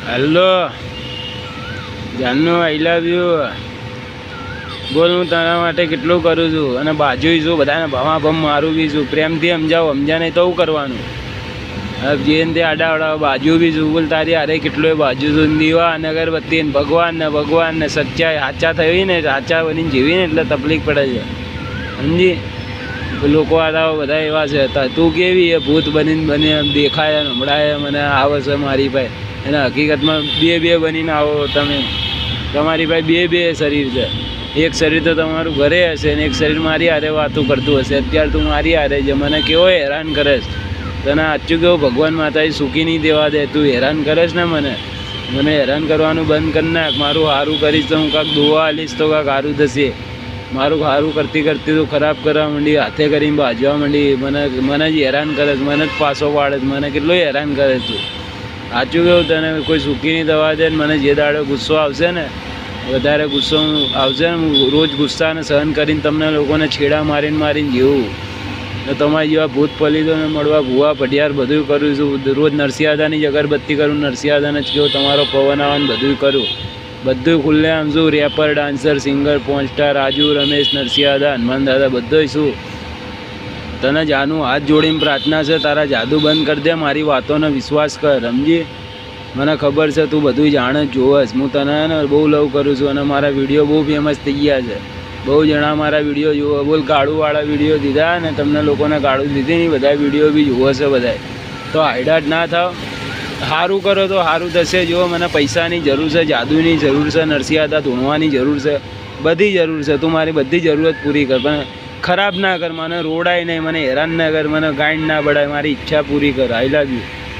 Hello Janu, I love you. બોલ, હું તારા માટે કેટલું કરું છું અને બાજુ છું, બધાને ભમાભમ મારું બી છું. પ્રેમથી સમજાવું, સમજ્યા નહીં તો શું કરવાનું? હવે જે તે આડાવડા બાજુ બી છું. બોલ, તારી અરે કેટલોય બાજુ છું. દીવા અને અગરબત્તી ને ભગવાન ને સચ્ચાઈ સાચા થઈ ને, સાચા બનીને જીવી ને એટલે તકલીફ પડે છે, સમજી? લોકો આ બધા એવા છે. તું કેવી એ ભૂત બની દેખાય હમણાં મને આવે છે મારી પાસે, એના હકીકતમાં બે બનીને આવો તમે. તમારી પાસે બે શરીર છે. એક શરીર તો તમારું ઘરે હશે ને એક શરીર મારી હારે વાતું કરતું હશે. અત્યારે તું મારી હારે છે, મને કેવો હેરાન કરે છે. તને સાચું કેવું, ભગવાન માતાજી સુખી નહીં દેવા દે. તું હેરાન કરે છે ને મને હેરાન કરવાનું બંધ કરી નાખ. મારું સારું કરીશ તો હું કાંક દુઆ આલીશ તો કાંક સારું થશે. મારું સારું કરતી તો ખરાબ કરવા માંડી, હાથે કરીને બાજવા માંડી. મને જ હેરાન કરે છે, મને જ પાછો પાડે છે, મને કેટલું હેરાન કરે તું. સાચું કેવું, તને કોઈ સુખી નહીં દવા દે. મને જે દાડો ગુસ્સો આવશે ને, વધારે ગુસ્સો આવશે ને, હું રોજ ગુસ્સાને સહન કરીને તમને લોકોને છેડા મારીને જીવું. તો તમારી જેવા ભૂત પલિતોને મળવા ભૂવા પઢિયાર બધું કરું છું. રોજ નરસિંહાદાની જ અગરબત્તી કરું, નરસિંહાદાને જ કેવું તમારો પવન આવવાનું બધું કરું. બધું ખુલ્લે આમ છું. Rapper, dancer, singer, 5 star, Raju, Ramesh, નરસિંહાદા, હનુમાન દાદા બધોય છું. તને જાનું હાથ જોડીને પ્રાર્થના છે, તારા જાદુ બંધ કરી દે. મારી વાતોનો વિશ્વાસ કર, સમજી? મને ખબર છે તું બધું જાણે જ જોવસ. હું તને ને બહુ લવ કરું છું અને મારા વિડીયો બહુ ફેમસ થઈ ગયા છે. બહુ જણા મારા વિડીયો જુઓ. બોલ, ગાળુવાળા વિડીયો દીધા ને તમને લોકોને ગાળું દીધી નહીં, બધા વિડીયો બી જુઓ છે બધા. તો હાઈડાટ ના થાવ. સારું કરો તો સારું થશે. જુઓ, મને પૈસાની જરૂર છે, જાદુની જરૂર છે, નરસિંહાદા ધૂણવાની જરૂર છે, બધી જરૂર છે. તું મારી બધી જરૂરત પૂરી કર, પણ ખરાબ ના કર. મને રોડાય નહીં, મને હેરાન ના કર, મને ગાંડ ના બળાય. મારી ઈચ્છા પૂરી કર. આઈ લવ યુ.